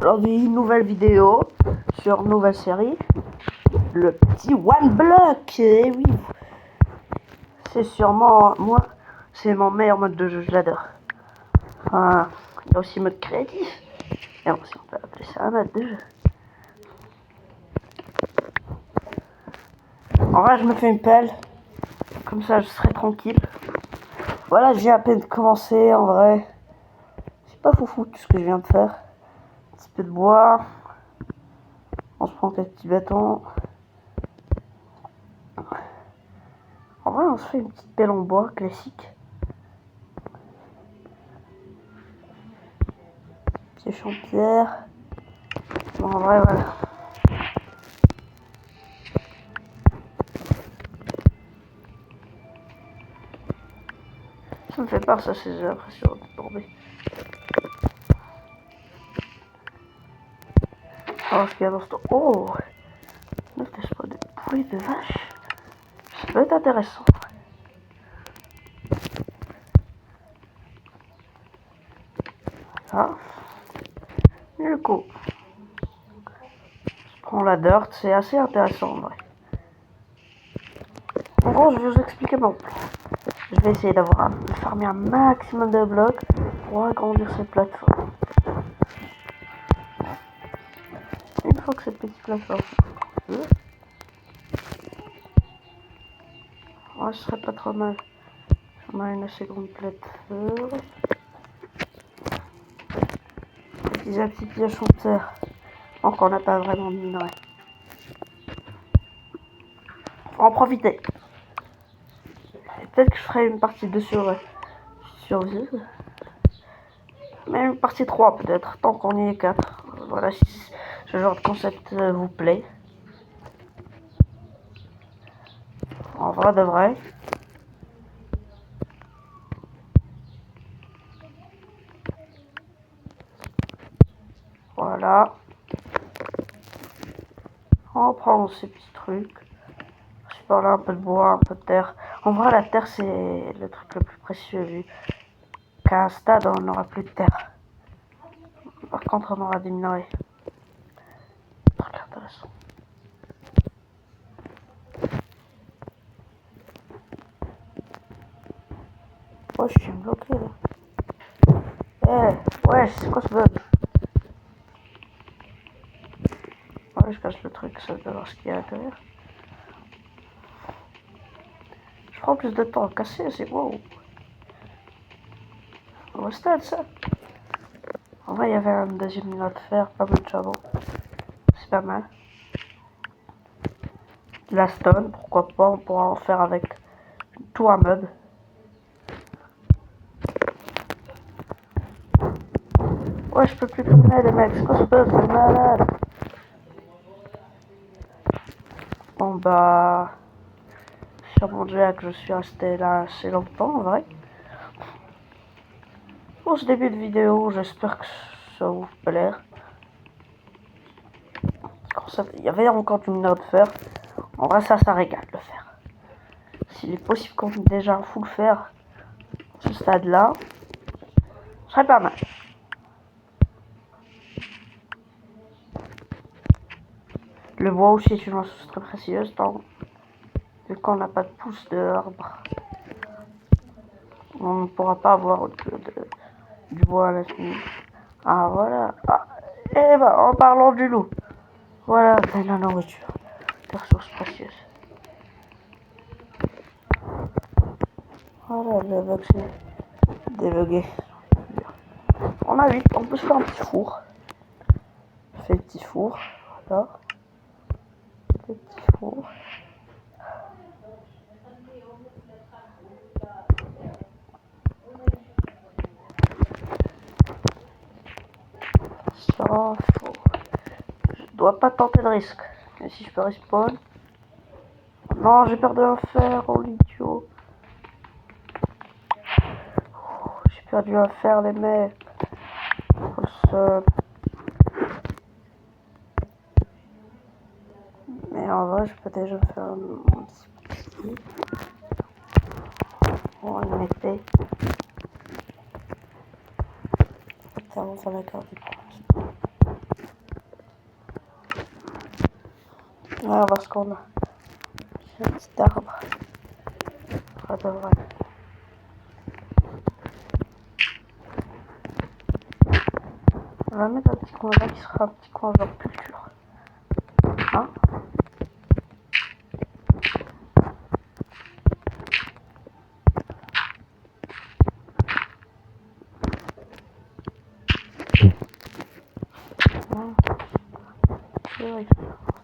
Aujourd'hui, une nouvelle vidéo sur une nouvelle série, le petit One Block. Et oui, c'est sûrement, moi, c'est mon meilleur mode de jeu, je l'adore. Enfin, il y a aussi mode créatif, et aussi on peut appeler ça un mode de jeu. En vrai, je me fais une pelle, comme ça je serai tranquille. Voilà, j'ai à peine commencé, en vrai. C'est pas foufou tout ce que je viens de faire. Un petit peu de bois. On se prend quelques petits bâtons. En vrai, on se fait une petite pelle en bois classique. Petit champ-pierre. Bon, en vrai, voilà. Ça me fait peur, ça, j'ai l'impression de tomber. Alors, ce qu'il y a dans ce temps. Oh! Ne fais pas de bruit de vache. Ça peut être intéressant. Ah. Du coup, je prends la dirt, c'est assez intéressant en vrai. En gros, je vais vous expliquer mon plan. Je vais essayer de farmer un maximum de blocs pour agrandir cette plateforme. Une fois que cette petite plateforme ouais, ce serait pas trop mal. On a une assez grande plateforme. Des petits pièges en terre. Donc on n'a pas vraiment de minerai. Faut en profiter. Peut-être que je ferai une partie 2 sur survie. Même une partie 3 peut-être, tant qu'on y est 4. Voilà, si ce genre de concept vous plaît. En vrai de vrai. Voilà. On prend ces petits trucs. Je parle un peu de bois, un peu de terre. En vrai, la terre, c'est le truc le plus précieux vu qu'à un stade, on n'aura plus de terre. Par contre, on aura des minerais. Truc intéressant. Oh, je suis bloqué là. Eh, ouais, c'est quoi ce bug? Ouais, je casse le truc, ça de voir ce qu'il y a à l'intérieur. Je prends plus de temps à casser, c'est wow. Au stade, ça. En vrai, il y avait un deuxième minerai de fer, pas mal de charbon. C'est pas mal. De la stone, pourquoi pas, on pourra en faire avec tout un meuble. Ouais, je peux plus tourner les mecs, c'est quoi ce bug, c'est malade. Bon bah, sur mon jack, je suis resté là assez longtemps en vrai. Pour ce début de vidéo, j'espère que ça vous plaire. Il y avait encore du minerai de fer. En vrai, ça régale le fer. S'il est possible qu'on ait déjà un full fer à ce stade-là, ce serait pas mal. Le bois aussi est une ressource très précieuse, vu qu'on n'a pas de pouce de arbre. On ne pourra pas avoir du bois à la fin. Ah voilà. Ah, et bah, en parlant du loup, voilà de la nourriture, des ressources précieuses. Voilà, le bug c'est débugué. On a 8, on peut se faire un petit four. On fait un petit four, voilà. Petit four. Ça, faut... Je dois pas tenter de risque. Mais si je peux respawn. Non, j'ai perdu un fer, oh l'idiot. J'ai perdu un fer, les mecs. Mais en vrai, je peux déjà faire un petit. On va le mettre. Putain, on va la garder. On va voir ce qu'on a. J'ai un petit arbre. Ça devrait. On va mettre un petit coin là qui sera un petit coin vers culture. Hein?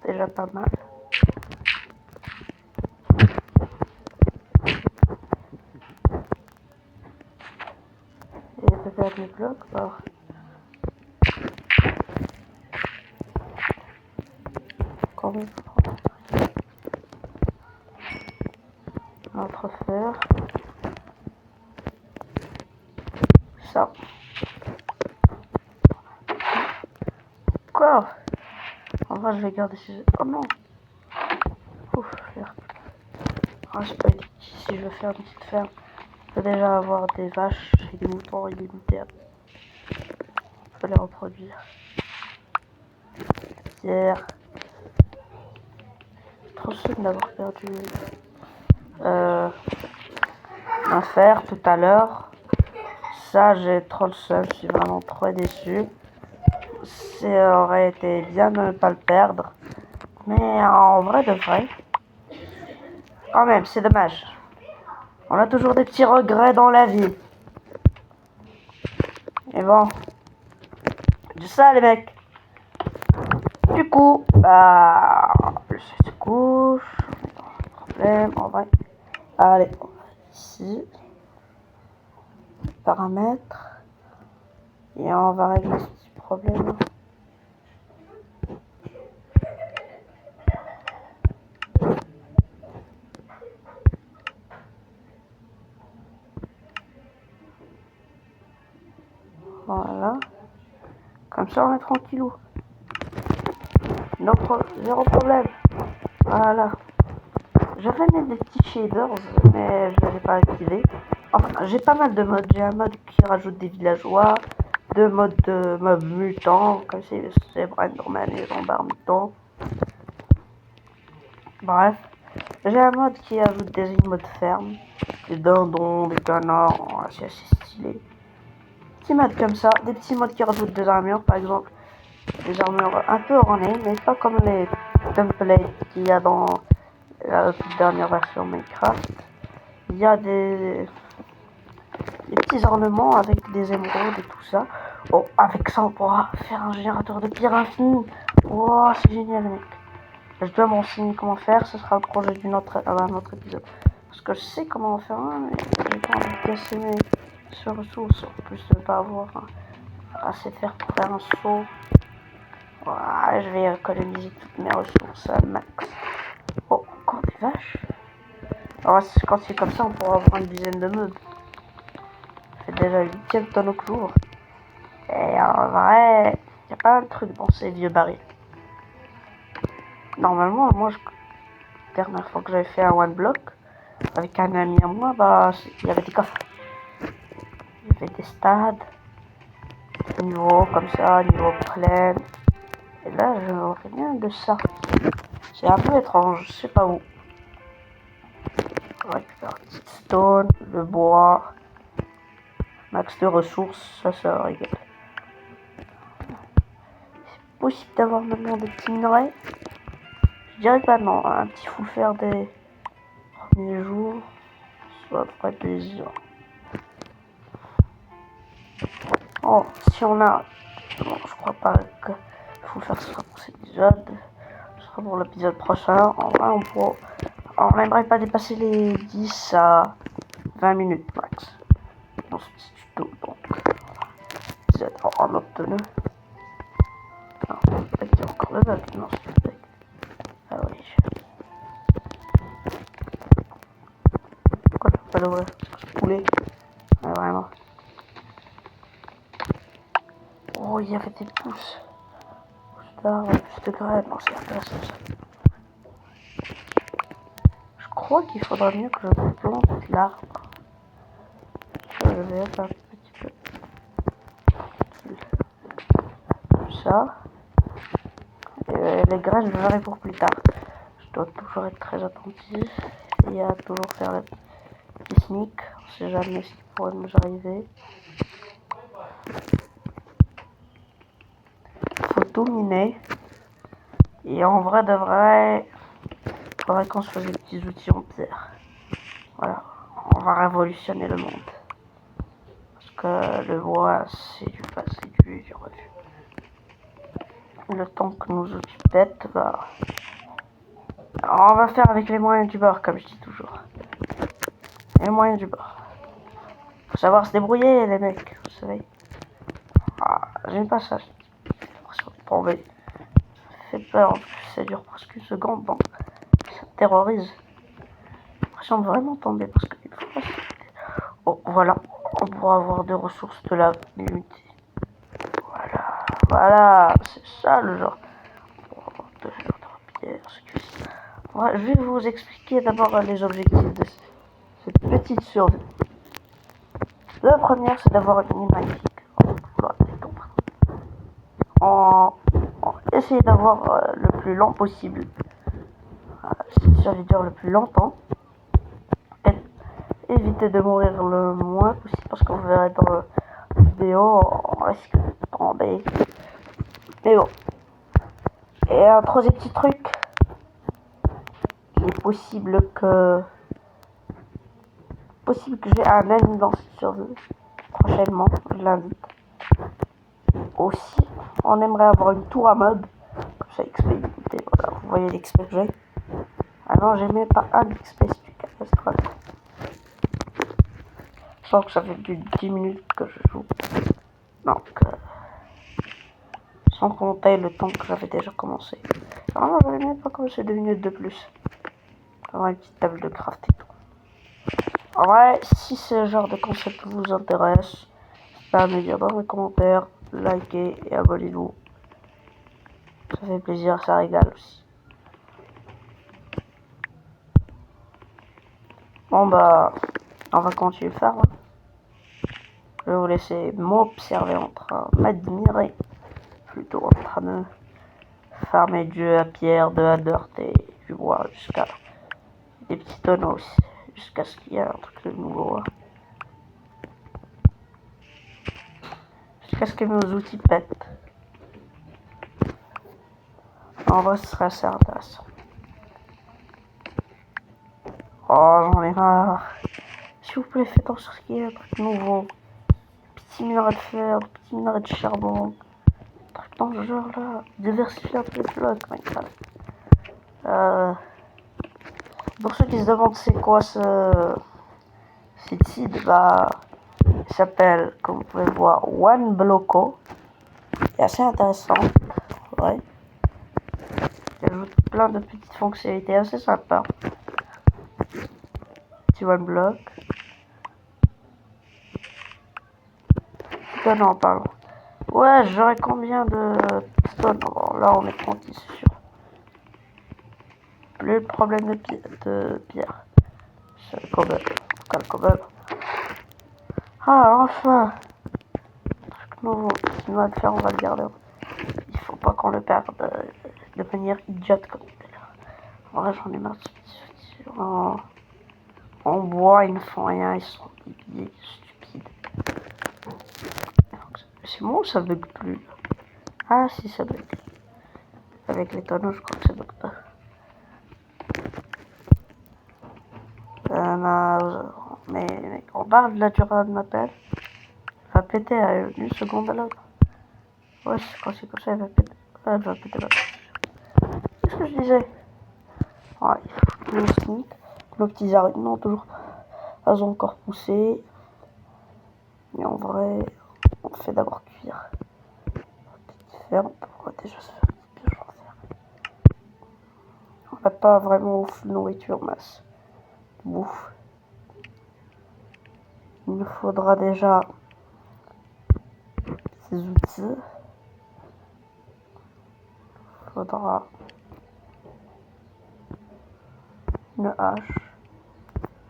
C'est déjà pas mal. Et peut-être les blocs, alors. Combien de fois? Notre fer. Ça. Quoi? En vrai, je vais garder ces... Oh non! Ouf, merde. Ah, j'ai pas dit si je veux faire une petite ferme. Je peux déjà avoir des vaches et des moutons illimitables. Je peux les reproduire. Pierre. Trop sûr d'avoir perdu un fer tout à l'heure. Ça, j'ai trop le seum. Je suis vraiment trop déçu. Ça aurait été bien de ne pas le perdre. Mais en vrai de vrai, quand même, c'est dommage. On a toujours des petits regrets dans la vie. Et bon, c'est ça les mecs. Du coup, bah, le se couche. Problème, en vrai. Allez, on va ici. Paramètres. Et on va régler ce petit problème. Voilà. Comme ça, on est tranquillou. Zéro problème. Voilà. J'avais mis des petits shaders, mais je ne les ai pas activés. Enfin, j'ai pas mal de modes. J'ai un mode qui rajoute des villageois, deux modes de mobs mutants, comme c'est Enderman et Zombar mutants. Bref. J'ai un mode qui ajoute des animaux de ferme, des dindons, des canards, c'est assez stylé. Petits modes comme ça, des petits modes qui rajoutent des armures, par exemple. Des armures un peu ornées, mais pas comme les templates qu'il y a dans la toute dernière version Minecraft. Il y a des petits ornements avec des émeraudes et tout ça. Oh, avec ça, on pourra faire un générateur de pierre infini. Oh, c'est génial, mec. Je dois m'enseigner comment faire, ce sera le projet d'un autre épisode. Parce que je sais comment en faire un, mais j'ai pas envie de casser mes ressources. En plus de ne pas avoir assez de fer pour faire un saut. Voilà, je vais économiser toutes mes ressources à max. Oh, encore des vaches. Alors, quand c'est comme ça, on pourra avoir une dizaine de meubles. C'est déjà 8ème tonne au jour. Et en vrai, il y a pas un truc dans ces vieux barils. Normalement, moi, dernière fois que j'avais fait un one block avec un ami à moi, bah, il y avait des coffres. Il y avait des stades, niveau comme ça, niveau plein. Et là, je vois rien de ça. C'est un peu étrange, je sais pas où. On récupère petite stone, le bois, max de ressources, ça régale. C'est possible d'avoir maintenant des petits minerais. Je dirais pas non, un petit fou faire des premiers jours, ça ferait plaisir. Oh, si on a... Bon, je crois pas que faut faire ce sera pour cet épisode. Ce sera pour l'épisode prochain. En vrai, on n'aimerait pas dépasser les 10 à 20 minutes max dans ce petit tuto. Donc, épisode en obtenu. Non, peut-être qu'il y a encore le bug. Non, c'est le bug. Ah oui. Pourquoi je peux pas l'ouvrir? Ce poulet. Ouais, vraiment. Oh, il y avait des pousses. Plus de graines. Non, c'est intéressant ça. Je crois qu'il faudra mieux que je plante l'arbre. Je vais être un petit peu comme ça. Et les graines, je verrai pour plus tard. dois toujours être très attentif et à toujours faire le petit sneak. On sait jamais ce qui pourrait nous arriver. Faut tout miner. Et en vrai de vrai, faudrait qu'on se fasse des petits outils en pierre. Voilà, on va révolutionner le monde. Parce que le bois, c'est du passé, du refus. Le temps que nos outils pètent, bah... Alors, on va faire avec les moyens du bord, comme je dis toujours. Les moyens du bord. Faut savoir se débrouiller, les mecs, vous savez. Ah, j'aime pas ça. J'ai l'impression de tomber. Ça fait peur, en plus, ça dure presque une seconde, donc ça me terrorise. J'ai l'impression de vraiment tomber, parce que... Oh, voilà. On pourra avoir des ressources de la limitée. Voilà, c'est ça le genre. De pierre, ouais, je vais vous expliquer d'abord les objectifs de cette petite survie. La première, c'est d'avoir une mine magnifique. On essayer d'avoir le plus lent possible. Cette survie dure le plus longtemps. Et éviter de mourir le moins possible parce qu'on verrait dans la vidéo, on risque de tomber. Mais bon. Et un troisième petit truc, il est possible que j'ai un ami dans cette survie prochainement, je l'invite. Aussi, on aimerait avoir une tour à meubles, comme ça XP illimité, voilà, vous voyez l'XP que j'ai. Ah non, j'ai même pas un XP, c'est du catastrophe. Je sens que ça fait plus de 10 minutes que je joue. Donc, sans compter le temps que j'avais déjà commencé. Vraiment, j'avais même pas commencé 2 minutes de plus. Avoir une petite table de craft et tout. En vrai, si ce genre de concept vous intéresse, n'hésitez pas à me dire dans les commentaires, likez et abonnez-vous. Ça fait plaisir, ça régale aussi. Bon bah, on va continuer le faire. Hein. Je vais vous laisser m'observer en train m'admirer. Plutôt en train de farmer du jeu à pierre, de la dirt et du bois jusqu'à des petits tonneaux aussi. Jusqu'à ce qu'il y ait un truc de nouveau. Hein. Jusqu'à ce que nos outils pètent. En vrai, ce serait assez intéressant. Oh, j'en ai marre. S'il vous plaît, faites en sorte qu'il y ait un truc nouveau. Petit minerai de fer, petit minerai de charbon. Un truc dans ce genre là. Diversifier un peu les blocs, mec. Pour ceux qui se demandent c'est quoi ce site, bah, il s'appelle, comme vous pouvez voir, OneBloco. C'est assez intéressant, ouais. Il ajoute plein de petites fonctionnalités assez sympas. Petit OneBlock. Stone en parlant. Ouais, j'aurais combien de stone? Bon, là, on est tranquille, c'est sûr. Plus le problème de pierre. C'est le cobble. En tout cas, le cobble. Ah, enfin! Truc nouveau. Ce qu'on va le faire, on va le garder. Il faut pas qu'on le perde de manière idiote comme ça. En vrai, j'en ai marre de ce petit en bois, ils ne font rien, ils sont débiles, stupides. C'est moi ou ça bug plus? Ah si, ça bug. Avec les tonneaux, je crois que ça bug pas. Mais on parle de la durée de m'appel. Elle va péter à une seconde à l'autre. Ouais, quand c'est comme ça, elle va péter. Ouais, elle va péter là. Qu'est-ce que je disais? Ouais, il faut que nos sneak, nos petits arbres, non, toujours pas encore poussé. Mais en vrai, on fait d'abord cuire. Petite ferme, pourquoi déjà se faire une petite pioche en fer. On n'a pas vraiment ouf nourriture masse. Bouffe. Il nous faudra déjà ces outils. Il faudra une hache.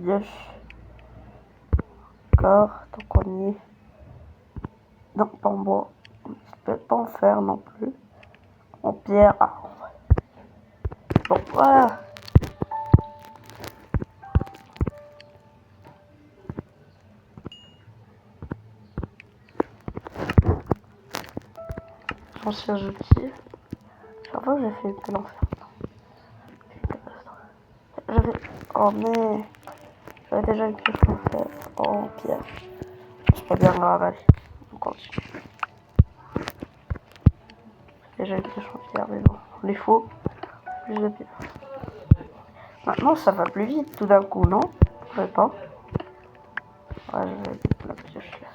Yes. Encore, donc on y est. Non, pas en bois. On ne peut pas en faire non plus. En pierre. Ah. Bon, voilà. anciens outils. Chaque fois que j'ai fait que l'enfer. J'avais. Oh mais. J'avais déjà une pioche en fer. En pierre. C'est pas bien grave, allez. On continue. J'ai déjà une pioche en pierre, mais bon. On est faux. Plus de pierre. Maintenant ça va plus vite tout d'un coup, non? Je sais pas. Ouais, je vais mettre la pioche là.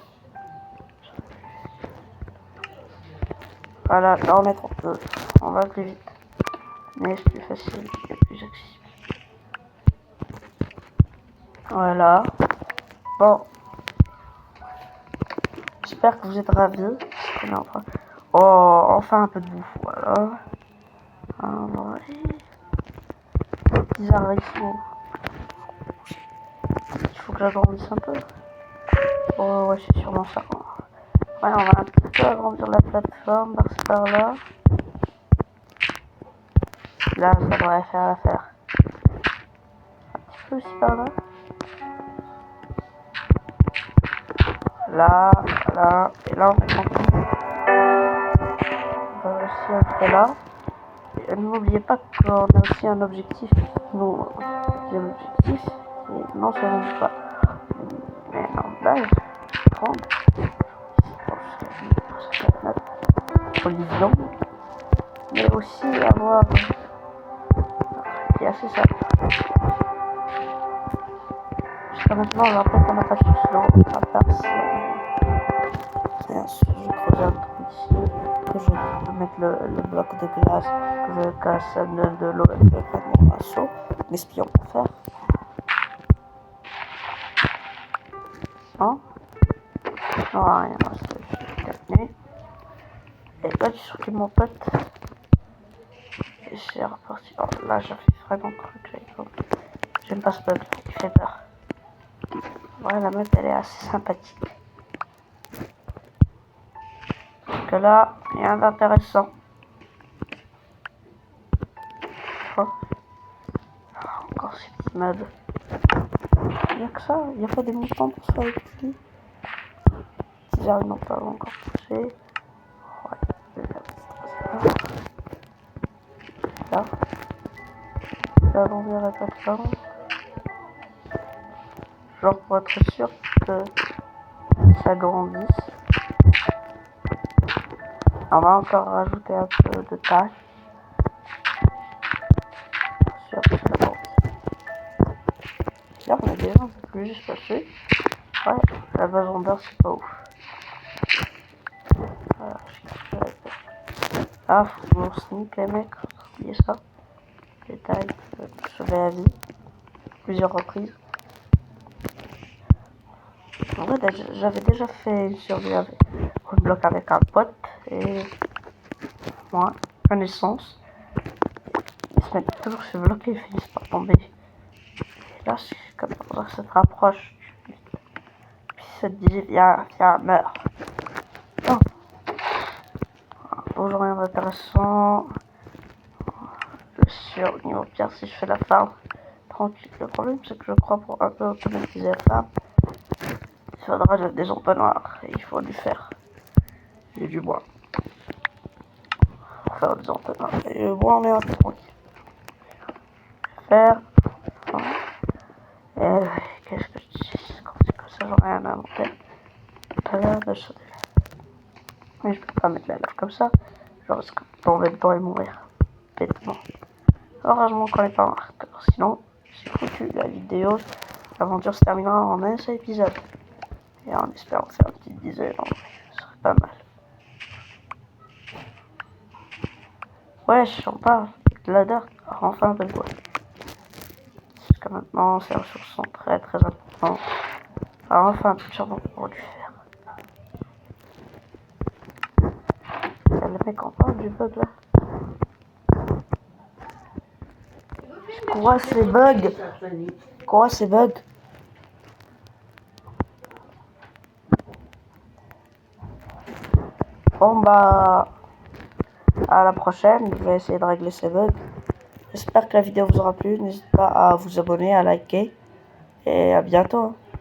Voilà, là on est trop peu. On va plus vite. Mais c'est plus facile et plus accessible. Voilà. Bon. J'espère que vous êtes ravis. Oh, enfin un peu de bouffe, voilà. Ah, voilà. Les petits harissons. Il faut que j'agrandisse un peu. Oh, ouais, c'est sûrement ça. Ouais, on va un petit peu agrandir la plateforme par-ci par-là. Là, ça devrait faire l'affaire. Un petit peu aussi par là. Là, voilà. Et là, on est tranquille. On va aussi ajouter là. N'oubliez pas qu'on a aussi un objectif. Nous, deuxième objectif, c'est non seulement pas, mais en base, prendre collision, mais aussi avoir qui est assez simple. Jusqu'à maintenant, on rappelle qu'on n'a pas de slow, à part si je creuse un trou ici, que je peux mettre le bloc de glace, que je casse de l'eau avec mon pinceau, l'espion pour faire. Non, non, rien, c'est terminé. Et là, j'ai surpris mon pote. Et c'est reparti. Oh, là, j'avais vraiment cru que j'avais compris. J'aime pas ce bug, il fait peur. Ouais, la meuf, elle est assez sympathique. Parce que là, rien d'intéressant. Oh. Encore ces petits meubles. Il n'y a que ça, il n'y a pas des moutons pour se faire les petits. Les arbres n'ont pas encore poussé. Ouais, là. Là, on verra pas de temps. Genre pour être sûr que ça grandisse. On va encore rajouter un peu de taille. Sûr que ça grandit. Là, on a déjà un peu plus juste passé. Ouais, la base rondeur, c'est pas ouf. Voilà, ah, faut toujours sneak les mecs, oubliez ça. Détail, sauver la vie. Plusieurs reprises. En vrai, j'avais déjà fait une survie avec un bloc avec un pote et moi, connaissance. Ils se mettent toujours sur le bloc et ils finissent par tomber. Et là, c'est comme ça, ça te rapproche. Puis ça te dit, viens, meurs. Oh. Bonjour, rien d'intéressant. Sur niveau pierre, si je fais la farm tranquille. Le problème, c'est que je crois pour un peu automatiser la farm, il faudra des entonnoirs et il faut du fer et du bois pour faire des entonnoirs. Et le bois, on est un peu tranquille. Faire. Et qu'est-ce que je dis? Quand c'est comme ça, j'aurais rien à inventer. Pas l'air de sauter. Mais je peux pas mettre la lave comme ça. Je risque de tomber dedans et mourir. Bêtement. Heureusement qu'on n'est pas en hardcore. Sinon, c'est foutu. La vidéo, l'aventure se terminera en un seul épisode. Et en espérant faire une petite dizaine, ce serait pas mal. Ouais, je sens pas. De la dirt, enfin un peu de bois. Jusqu'à maintenant, ces ressources sont très importantes. Alors, enfin un peu de charbon pour du fer. Le mec en parle du bug là. Quoi ces bugs? Quoi ces bugs? Bon bah à la prochaine, je vais essayer de régler ces bugs. J'espère que la vidéo vous aura plu, n'hésitez pas à vous abonner, à liker et à bientôt.